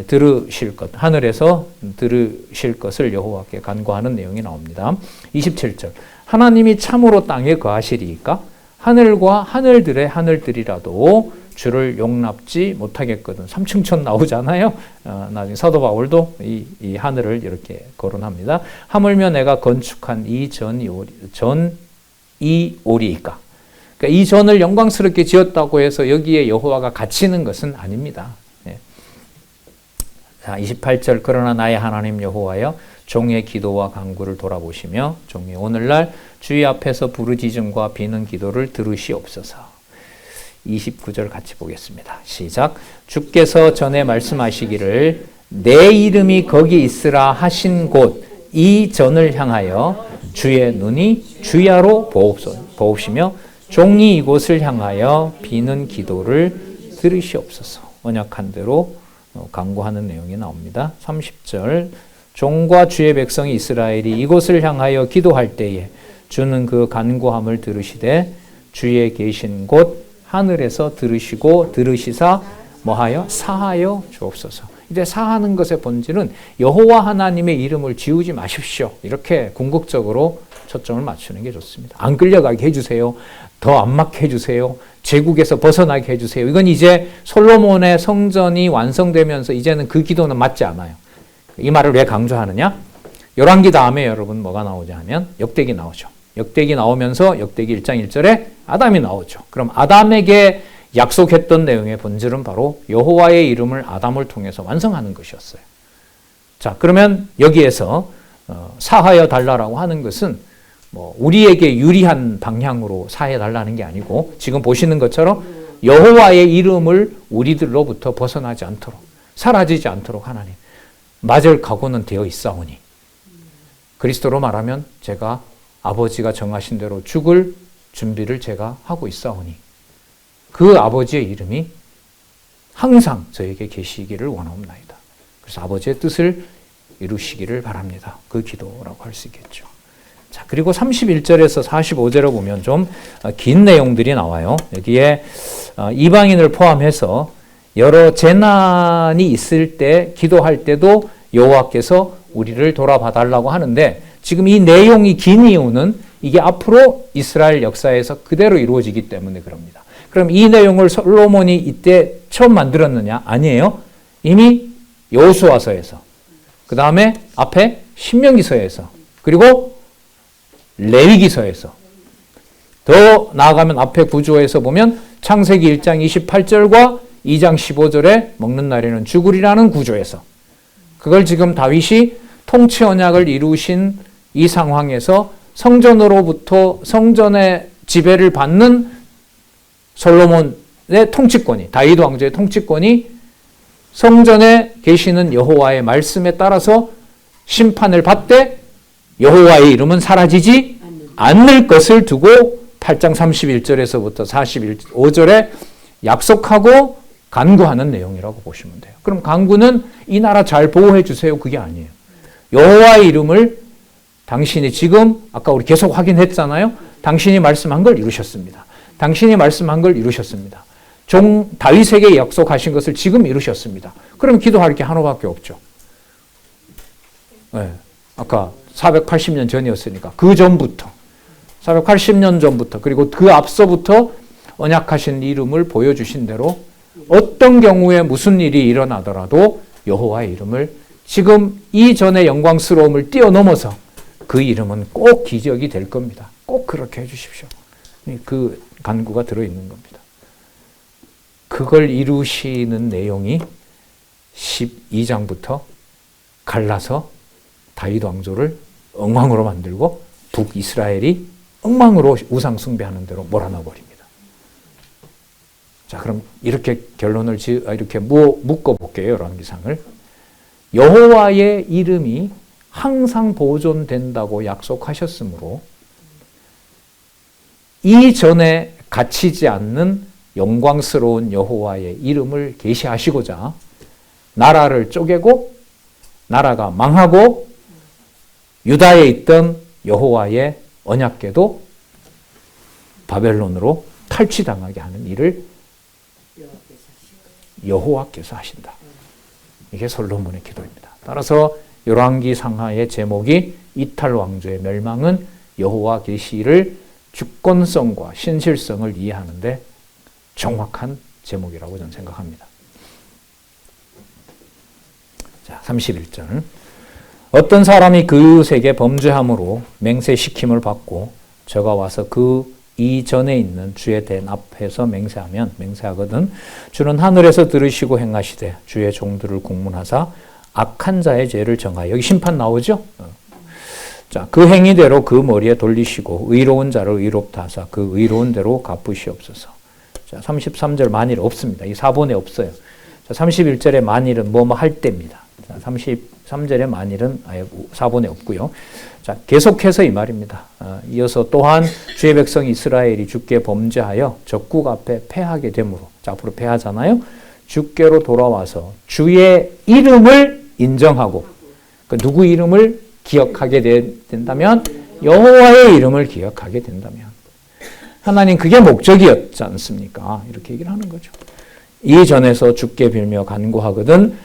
들으실 것, 하늘에서 들으실 것을 여호와께 간구하는 내용이 나옵니다. 27절 하나님이 참으로 땅에 거하시리이까 하늘과 하늘들의 하늘들이라도 주를 용납지 못하겠거든. 3층천 나오잖아요. 나중에 사도 바울도 이 하늘을 이렇게 거론합니다. 하물며 내가 건축한 이 전이 오리이까. 그러니까 이 전을 영광스럽게 지었다고 해서 여기에 여호와가 갇히는 것은 아닙니다. 예. 자, 28절 그러나 나의 하나님 여호와여 종의 기도와 간구를 돌아보시며 종이 오늘날 주의 앞에서 부르짖음과 비는 기도를 들으시옵소서. 29절 같이 보겠습니다. 시작. 주께서 전에 말씀하시기를 내 이름이 거기 있으라 하신 곳 이 전을 향하여 주의 눈이 주야로 보옵시며 종이 이곳을 향하여 비는 기도를 들으시옵소서. 언약한 대로 간구하는 내용이 나옵니다. 30절 종과 주의 백성이 이스라엘이 이곳을 향하여 기도할 때에 주는 그 간구함을 들으시되 주의 계신 곳 하늘에서 들으시고 들으시사 뭐하여 사하여 주옵소서. 이제 사하는 것의 본질은 여호와 하나님의 이름을 지우지 마십시오. 이렇게 궁극적으로 초점을 맞추는 게 좋습니다. 안 끌려가게 해주세요. 더 안 맞게 해주세요. 제국에서 벗어나게 해주세요. 이건 이제 솔로몬의 성전이 완성되면서 이제는 그 기도는 맞지 않아요. 이 말을 왜 강조하느냐? 열왕기 다음에 여러분 뭐가 나오냐 하면 역대기 나오죠. 역대기 나오면서 역대기 1장 1절에 아담이 나오죠. 그럼 아담에게 약속했던 내용의 본질은 바로 여호와의 이름을 아담을 통해서 완성하는 것이었어요. 자, 그러면 여기에서 사하여 달라라고 하는 것은 뭐 우리에게 유리한 방향으로 사해 달라는 게 아니고 지금 보시는 것처럼 여호와의 이름을 우리들로부터 벗어나지 않도록 사라지지 않도록 하나님 맞을 각오는 되어 있사오니 그리스도로 말하면 제가 아버지가 정하신 대로 죽을 준비를 제가 하고 있사오니 그 아버지의 이름이 항상 저에게 계시기를 원하옵나이다. 그래서 아버지의 뜻을 이루시기를 바랍니다. 그 기도라고 할 수 있겠죠. 자, 그리고 31절에서 45절에 보면 좀 긴 내용들이 나와요. 여기에 이방인을 포함해서 여러 재난이 있을 때 기도할 때도 여호와께서 우리를 돌아봐 달라고 하는데 지금 이 내용이 긴 이유는 이게 앞으로 이스라엘 역사에서 그대로 이루어지기 때문에 그럽니다. 그럼 이 내용을 솔로몬이 이때 처음 만들었느냐? 아니에요. 이미 여호수아서에서 그 다음에 앞에 신명기서에서 그리고 레위기서에서 더 나아가면 앞에 구조에서 보면 창세기 1장 28절과 2장 15절에 먹는 날에는 죽으리라는 구조에서 그걸 지금 다윗이 통치 언약을 이루신 이 상황에서 성전으로부터 성전의 지배를 받는 솔로몬의 통치권이 다윗 왕조의 통치권이 성전에 계시는 여호와의 말씀에 따라서 심판을 받되 여호와의 이름은 사라지지 않을 것을 두고 8장 31절에서부터 45절에 약속하고 간구하는 내용이라고 보시면 돼요. 그럼 간구는 이 나라 잘 보호해 주세요. 그게 아니에요. 여호와의 이름을 당신이 지금 아까 우리 계속 확인했잖아요. 당신이 말씀한 걸 이루셨습니다. 당신이 말씀한 걸 이루셨습니다. 종 다윗에게 약속하신 것을 지금 이루셨습니다. 그럼 기도할 게 하나밖에 없죠. 네. 아까 480년 전이었으니까 그 전부터 480년 전부터 그리고 그 앞서부터 언약하신 이름을 보여주신 대로 어떤 경우에 무슨 일이 일어나더라도 여호와의 이름을 지금 이전의 영광스러움을 뛰어넘어서 그 이름은 꼭 기적이 될 겁니다. 꼭 그렇게 해주십시오. 그 간구가 들어있는 겁니다. 그걸 이루시는 내용이 12장부터 갈라서 다윗 왕조를 엉망으로 만들고 북이스라엘이 엉망으로 우상 숭배하는 대로 몰아넣어 버립니다. 자, 그럼 이렇게 이렇게 묶어 볼게요. 열왕기상을. 여호와의 이름이 항상 보존된다고 약속하셨으므로 이전에 갇히지 않는 영광스러운 여호와의 이름을 계시하시고자 나라를 쪼개고 나라가 망하고 유다에 있던 여호와의 언약궤도 바벨론으로 탈취당하게 하는 일을 여호와께서 하신다. 이게 솔로몬의 기도입니다. 따라서 열왕기 상하의 제목이 이탈 왕조의 멸망은 여호와 계시를 주권성과 신실성을 이해하는데 정확한 제목이라고 저는 생각합니다. 자, 31절. 어떤 사람이 그 이웃에게 범죄함으로 맹세시킴을 받고 저가 와서 그 이전에 있는 주의 된 앞에서 맹세하거든 주는 하늘에서 들으시고 행하시되 주의 종들을 공문하사 악한 자의 죄를 정하여 여기 심판 나오죠? 자, 그 행위대로 그 머리에 돌리시고 의로운 자를 의롭다 하사 그 의로운 대로 갚으시옵소서. 자, 33절 만일 없습니다. 이 사본에 없어요. 자, 31절에 만일은 뭐뭐 할 때입니다. 자, 33절에 만일은 아예 사본에 없고요. 자, 계속해서 이 말입니다. 이어서 또한 주의 백성 이스라엘이 주께 범죄하여 적국 앞에 패하게 되므로, 자, 앞으로 패하잖아요. 주께로 돌아와서 주의 이름을 인정하고, 그 누구 이름을 기억하게 된다면 여호와의 이름을 기억하게 된다면 하나님 그게 목적이었지 않습니까? 이렇게 얘기를 하는 거죠. 이전에서 주께 빌며 간구하거든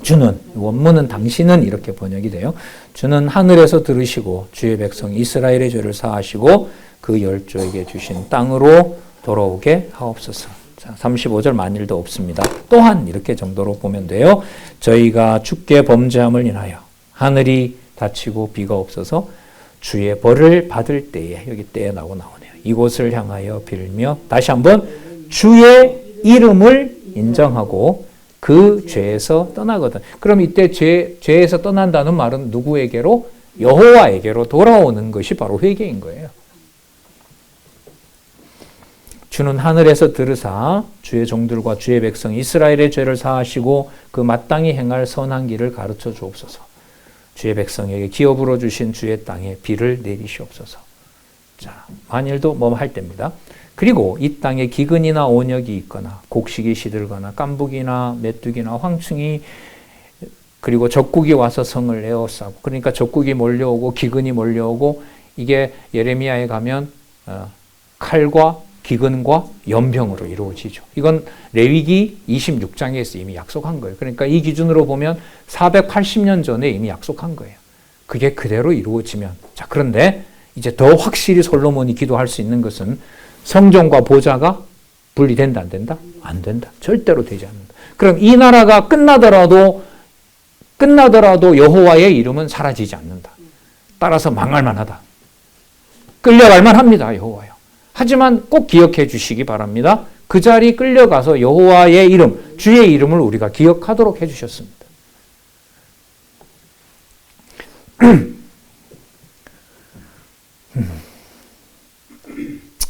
주는, 원문은 당신은 이렇게 번역이 돼요. 주는 하늘에서 들으시고 주의 백성 이스라엘의 죄를 사하시고 그 열조에게 주신 땅으로 돌아오게 하옵소서. 자, 35절 만일도 없습니다. 또한 이렇게 정도로 보면 돼요. 저희가 주께 범죄함을 인하여 하늘이 닫히고 비가 없어서 주의 벌을 받을 때에, 여기 때에 나오네요. 이곳을 향하여 빌며 다시 한번 주의 이름을 인정하고 그 죄에서 떠나거든. 그럼 이때 죄에서 떠난다는 말은 누구에게로? 여호와에게로 돌아오는 것이 바로 회개인 거예요. 주는 하늘에서 들으사 주의 종들과 주의 백성 이스라엘의 죄를 사하시고 그 마땅히 행할 선한 길을 가르쳐 주옵소서. 주의 백성에게 기업으로 주신 주의 땅에 비를 내리시옵소서. 자, 만일도 뭐 할 때입니다. 그리고 이 땅에 기근이나 온역이 있거나 곡식이 시들거나 깐북이나 메뚜기나 황충이 그리고 적국이 와서 성을 에워싸고, 그러니까 적국이 몰려오고 기근이 몰려오고, 이게 예레미야에 가면 칼과 기근과 연병으로 이루어지죠. 이건 레위기 26장에서 이미 약속한 거예요. 그러니까 이 기준으로 보면 480년 전에 이미 약속한 거예요. 그게 그대로 이루어지면, 자, 그런데 이제 더 확실히 솔로몬이 기도할 수 있는 것은 성전과 보좌가 분리된다, 안 된다? 안 된다. 절대로 되지 않는다. 그럼 이 나라가 끝나더라도 여호와의 이름은 사라지지 않는다. 따라서 망할 만하다. 끌려갈 만합니다, 여호와요. 하지만 꼭 기억해 주시기 바랍니다. 그 자리 끌려가서 여호와의 이름, 주의 이름을 우리가 기억하도록 해 주셨습니다.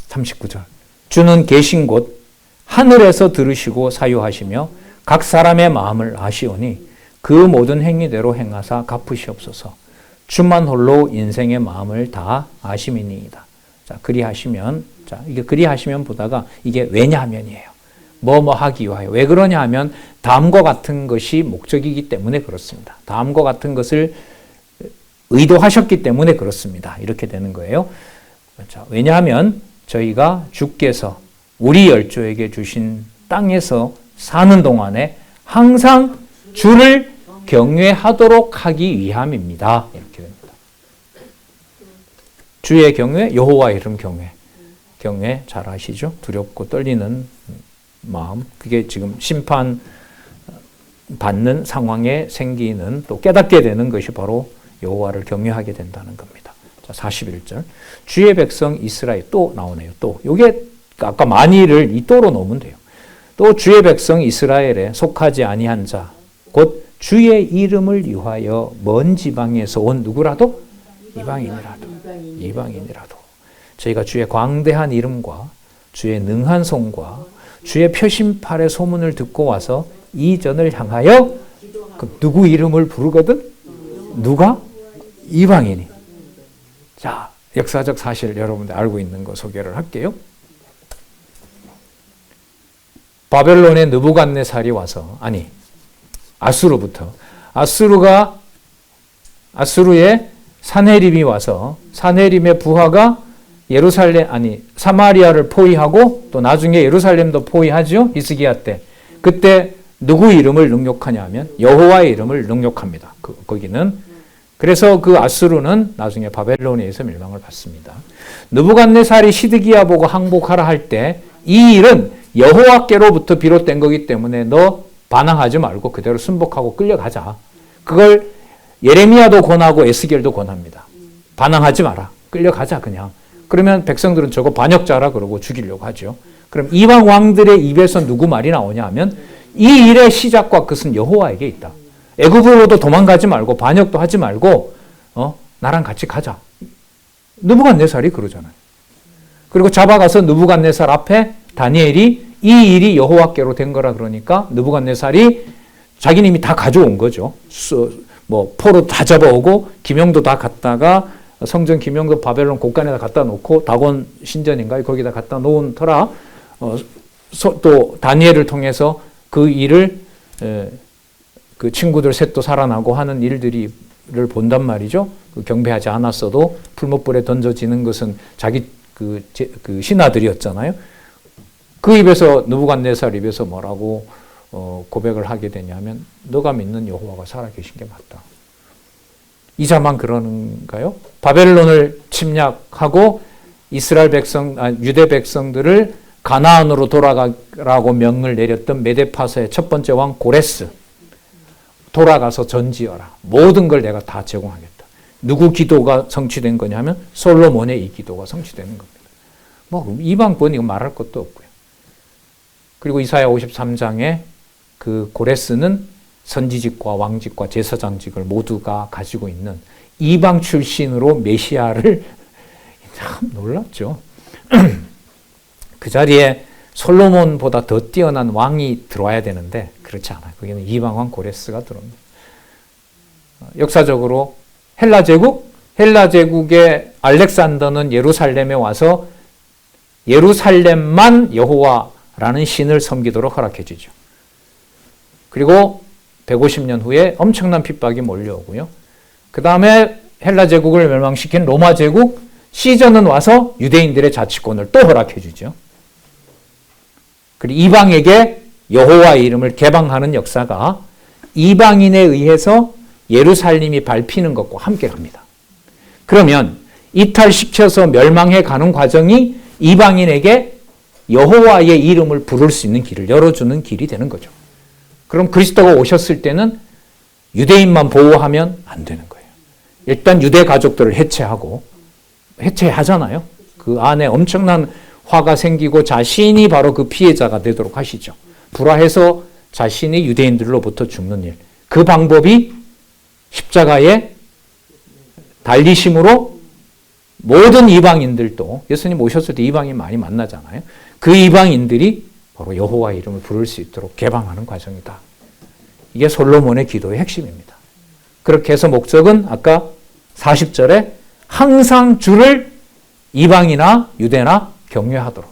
39절. 주는 계신 곳 하늘에서 들으시고 사유하시며 각 사람의 마음을 아시오니 그 모든 행위대로 행하사 갚으시옵소서. 주만 홀로 인생의 마음을 다 아심이니이다. 자, 그리하시면, 자, 이게 그리하시면 보다가 이게 왜냐하면이에요. 뭐뭐 하기 위하여. 왜 그러냐 하면 다음과 같은 것이 목적이기 때문에 그렇습니다. 다음과 같은 것을 의도하셨기 때문에 그렇습니다. 이렇게 되는 거예요. 자, 왜냐하면 저희가 주께서 우리 열조에게 주신 땅에서 사는 동안에 항상 주를 경외하도록 하기 위함입니다. 이렇게 됩니다. 주의 경외, 여호와 이름 경외. 경외 잘 아시죠? 두렵고 떨리는 마음. 그게 지금 심판 받는 상황에 생기는, 또 깨닫게 되는 것이 바로 여호와를 경외하게 된다는 겁니다. 자, 41절. 주의 백성 이스라엘, 또 나오네요. 또. 요게 아까 만일을 이 또로 놓으면 돼요. 또 주의 백성 이스라엘에 속하지 아니한 자, 곧 주의 이름을 위하여 먼 지방에서 온 누구라도? 이방인이라도. 저희가 주의 광대한 이름과 주의 능한 손과 주의 표심팔의 소문을 듣고 와서 이전을 향하여 누구 이름을 부르거든? 누가? 이방인이. 자, 역사적 사실 여러분들 알고 있는 거 소개를 할게요. 바벨론의 느부갓네살이 와서, 아수르부터, 아수르의 사네립이 와서 사네립의 부하가 사마리아를 포위하고 또 나중에 예루살렘도 포위하죠. 히스기야 때. 그때 누구 이름을 능욕하냐 하면 여호와의 이름을 능욕합니다. 거기는. 그래서 그 아수르는 나중에 바벨론에 의해서 멸망을 받습니다. 느부갓네살이 시드기야 보고 항복하라 할 때 이 일은 여호와께로부터 비롯된 거기 때문에 너 반항하지 말고 그대로 순복하고 끌려가자. 그걸 예레미야도 권하고 에스겔도 권합니다. 반항하지 마라. 끌려가자 그냥. 그러면 백성들은 저거 반역자라 그러고 죽이려고 하죠. 그럼 이방 왕들의 입에서 누구 말이 나오냐 하면 이 일의 시작과 끝은 여호와에게 있다. 애굽으로도 도망가지 말고 반역도 하지 말고 나랑 같이 가자. 느부갓네살이 그러잖아요. 그리고 잡아가서 느부갓네살 앞에 다니엘이 이 일이 여호와께로 된 거라 그러니까 느부갓네살이 자기는 이미 다 가져온 거죠. 포로 다 잡아오고 기명도 다 갖다가 성전 기명도 바벨론 곳간에다 갖다 놓고 다곤 신전인가요? 거기다 갖다 놓은 터라 또 다니엘을 통해서 그 일을 그 친구들 셋도 살아나고 하는 일들을 본단 말이죠. 그 경배하지 않았어도 풀목불에 던져지는 것은 자기 그 신하들이었잖아요. 그 입에서 느부갓네살 입에서 뭐라고 고백을 하게 되냐면 너가 믿는 여호와가 살아계신 게 맞다. 이자만 그러는가요? 바벨론을 침략하고 이스라엘 유대 백성들을 가나안으로 돌아가라고 명을 내렸던 메데파서의 첫 번째 왕 고레스. 돌아가서 전지어라. 모든 걸 내가 다 제공하겠다. 누구 기도가 성취된 거냐면 솔로몬의 이 기도가 성취되는 겁니다. 이방권 이거 말할 것도 없고요. 그리고 이사야 53장에 그 고레스는 선지직과 왕직과 제사장직을 모두가 가지고 있는 이방 출신으로 메시아를 참 놀랍죠. 그 자리에 솔로몬보다 더 뛰어난 왕이 들어와야 되는데 그렇지 않아요. 거기는 이방 왕 고레스가 들어옵니다. 역사적으로 헬라 제국의 알렉산더는 예루살렘에 와서 예루살렘만 여호와라는 신을 섬기도록 허락해 주죠. 그리고 150년 후에 엄청난 핍박이 몰려오고요. 그 다음에 헬라 제국을 멸망시킨 로마 제국 시저는 와서 유대인들의 자치권을 또 허락해 주죠. 그리고 이방에게 여호와의 이름을 개방하는 역사가 이방인에 의해서 예루살렘이 밟히는 것과 함께 갑니다. 그러면 이탈시켜서 멸망해 가는 과정이 이방인에게 여호와의 이름을 부를 수 있는 길을 열어주는 길이 되는 거죠. 그럼 그리스도가 오셨을 때는 유대인만 보호하면 안 되는 거예요. 일단 유대 가족들을 해체하잖아요. 그 안에 엄청난 화가 생기고 자신이 바로 그 피해자가 되도록 하시죠. 불화해서 자신이 유대인들로부터 죽는 일. 그 방법이 십자가의 달리심으로 모든 이방인들도 예수님 오셨을 때 이방인 많이 만나잖아요. 그 이방인들이 바로 여호와의 이름을 부를 수 있도록 개방하는 과정이다. 이게 솔로몬의 기도의 핵심입니다. 그렇게 해서 목적은 아까 40절에 항상 주를 이방이나 유대나 경외하도록.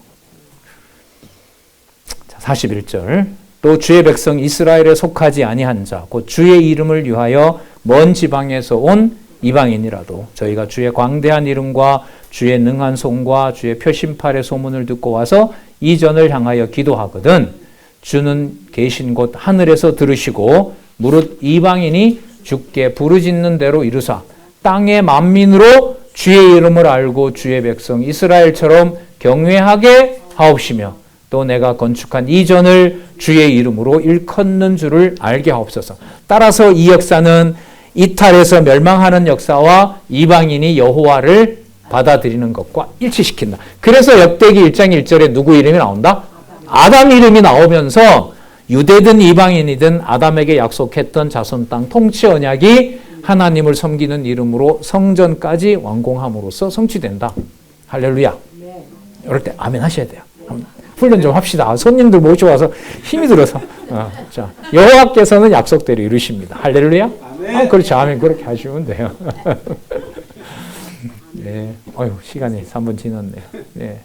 41절 또 주의 백성 이스라엘에 속하지 아니한 자 곧 주의 이름을 위하여 먼 지방에서 온 이방인이라도 저희가 주의 광대한 이름과 주의 능한 손과 주의 표심팔의 소문을 듣고 와서 이전을 향하여 기도하거든 주는 계신 곳 하늘에서 들으시고 무릇 이방인이 주께 부르짖는 대로 이루사 땅의 만민으로 주의 이름을 알고 주의 백성 이스라엘처럼 경외하게 하옵시며 또 내가 건축한 이전을 주의 이름으로 일컫는 줄을 알게 하옵소서. 따라서 이 역사는 이탈해서 멸망하는 역사와 이방인이 여호와를 받아들이는 것과 일치시킨다. 그래서 역대기 1장 1절에 누구 이름이 나온다? 아담 이름이 나오면서 유대든 이방인이든 아담에게 약속했던 자손 땅 통치 언약이 하나님을 섬기는 이름으로 성전까지 완공함으로써 성취된다. 할렐루야. 이럴 때 아멘 하셔야 돼요. 훈련 좀 합시다. 손님들 모셔와서 힘이 들어서. 자, 여호와께서는 약속대로 이루십니다. 할렐루야. 그렇죠. 아멘. 그렇게 하시면 돼요. 네. 어휴, 시간이 3분 지났네요. 네.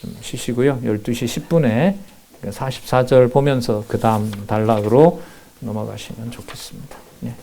좀 쉬시고요. 12시 10분에 44절 보면서 그 다음 단락으로 넘어가시면 좋겠습니다. 네.